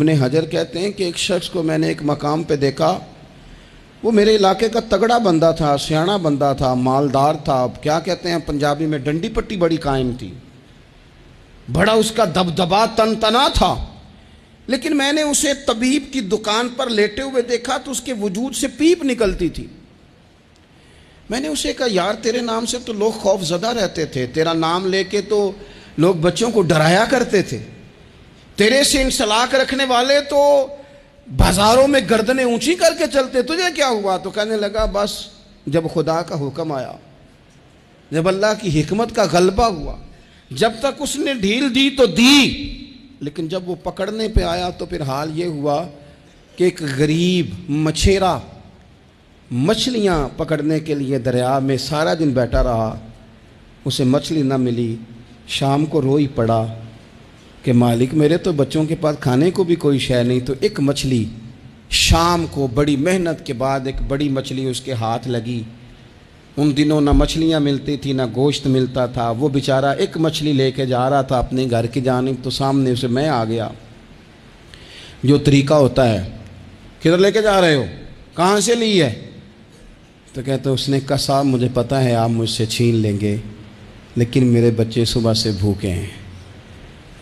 ابن حجر کہتے ہیں کہ ایک شخص کو میں نے ایک مقام پہ دیکھا، وہ میرے علاقے کا تگڑا بندہ تھا، سیاںا بندہ تھا، مالدار تھا، اب کیا کہتے ہیں پنجابی میں ڈنڈی پٹی بڑی قائم تھی، بڑا اس کا دبدبا تن تنا تھا، لیکن میں نے اسے طبیب کی دکان پر لیٹے ہوئے دیکھا تو اس کے وجود سے پیپ نکلتی تھی۔ میں نے اسے کہا یار تیرے نام سے تو لوگ خوف زدہ رہتے تھے، تیرا نام لے کے تو لوگ بچوں کو ڈرایا کرتے تھے، تیرے سے انسلاک رکھنے والے تو بازاروں میں گردنیں اونچی کر کے چلتے، تجھے کیا ہوا؟ تو کہنے لگا بس جب خدا کا حکم آیا، جب اللہ کی حکمت کا غلبہ ہوا، جب تک اس نے ڈھیل دی تو دی، لیکن جب وہ پکڑنے پہ آیا تو پھر حال یہ ہوا کہ ایک غریب مچھیرا مچھلیاں پکڑنے کے لیے دریا میں سارا دن بیٹھا رہا، اسے مچھلی نہ ملی، شام کو روئی پڑا کہ مالک میرے تو بچوں کے پاس کھانے کو بھی کوئی شے نہیں، تو ایک مچھلی شام کو بڑی محنت کے بعد ایک بڑی مچھلی اس کے ہاتھ لگی۔ ان دنوں نہ مچھلیاں ملتی تھی نہ گوشت ملتا تھا، وہ بیچارہ ایک مچھلی لے کے جا رہا تھا اپنے گھر کی جانب، تو سامنے اسے میں آ گیا۔ جو طریقہ ہوتا ہے، کدھر لے کے جا رہے ہو، کہاں سے لی ہے؟ تو کہتے اس نے کہا صاحب مجھے پتہ ہے آپ مجھ سے چھین لیں گے، لیکن میرے بچے صبح سے بھوکے ہیں،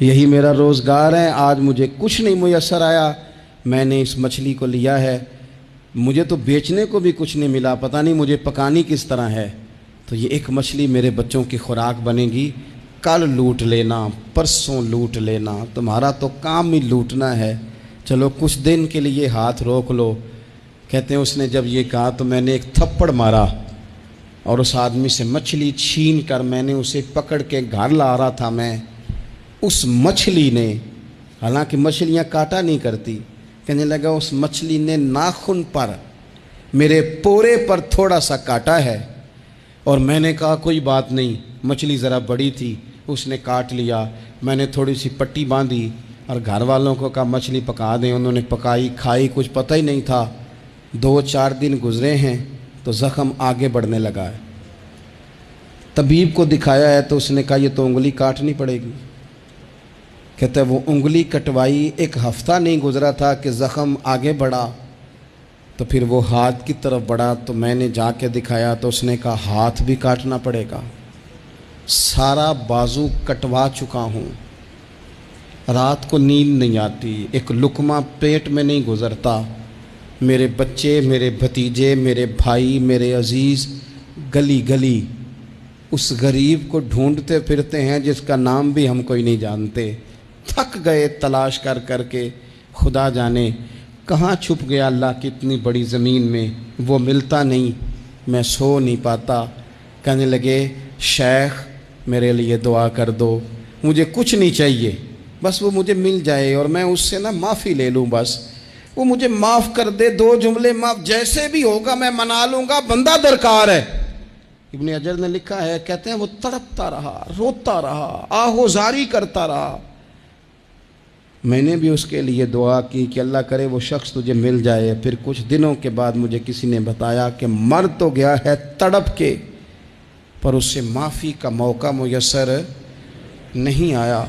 یہی میرا روزگار ہے، آج مجھے کچھ نہیں میسر آیا، میں نے اس مچھلی کو لیا ہے، مجھے تو بیچنے کو بھی کچھ نہیں ملا، پتہ نہیں مجھے پکانی کس طرح ہے، تو یہ ایک مچھلی میرے بچوں کی خوراک بنے گی، کل لوٹ لینا، پرسوں لوٹ لینا، تمہارا تو کام ہی لوٹنا ہے، چلو کچھ دن کے لیے ہاتھ روک لو۔ کہتے ہیں اس نے جب یہ کہا تو میں نے ایک تھپڑ مارا اور اس آدمی سے مچھلی چھین کر میں نے اسے پکڑ کے گھر لا رہا تھا، میں اس مچھلی نے، حالانکہ مچھلیاں کاٹا نہیں کرتی، کہنے لگا اس مچھلی نے ناخن پر میرے پورے پر تھوڑا سا کاٹا ہے، اور میں نے کہا کوئی بات نہیں، مچھلی ذرا بڑی تھی، اس نے کاٹ لیا، میں نے تھوڑی سی پٹی باندھی اور گھر والوں کو کہا مچھلی پکا دیں، انہوں نے پکائی کھائی، کچھ پتہ ہی نہیں تھا، 2-4 دن گزرے ہیں تو زخم آگے بڑھنے لگا ہے۔ طبیب کو دکھایا ہے تو اس نے کہا یہ تو انگلی کاٹنی پڑے گی۔ کہتا ہے وہ انگلی کٹوائی، 1 ہفتہ نہیں گزرا تھا کہ زخم آگے بڑھا، تو پھر وہ ہاتھ کی طرف بڑھا، تو میں نے جا کے دکھایا تو اس نے کہا ہاتھ بھی کاٹنا پڑے گا، سارا بازو کٹوا چکا ہوں، رات کو نیند نہیں آتی، ایک لقمہ پیٹ میں نہیں گزرتا، میرے بچے، میرے بھتیجے، میرے بھائی، میرے عزیز گلی گلی اس غریب کو ڈھونڈتے پھرتے ہیں جس کا نام بھی ہم کوئی نہیں جانتے، تھک گئے تلاش کر کر کے، خدا جانے کہاں چھپ گیا اللہ کی اتنی بڑی زمین میں، وہ ملتا نہیں، میں سو نہیں پاتا۔ کہنے لگے شیخ میرے لیے دعا کر دو، مجھے کچھ نہیں چاہیے، بس وہ مجھے مل جائے اور میں اس سے نا معافی لے لوں، بس وہ مجھے معاف کر دے، 2 جملے معاف، جیسے بھی ہوگا میں منا لوں گا، بندہ درکار ہے۔ ابن حجر نے لکھا ہے، کہتے ہیں وہ تڑپتا رہا، روتا رہا، آہوزاری کرتا رہا، میں نے بھی اس کے لیے دعا کی کہ اللہ کرے وہ شخص تجھے مل جائے۔ پھر کچھ دنوں کے بعد مجھے کسی نے بتایا کہ مر تو گیا ہے تڑپ کے، پر اس سے معافی کا موقع میسر نہیں آیا۔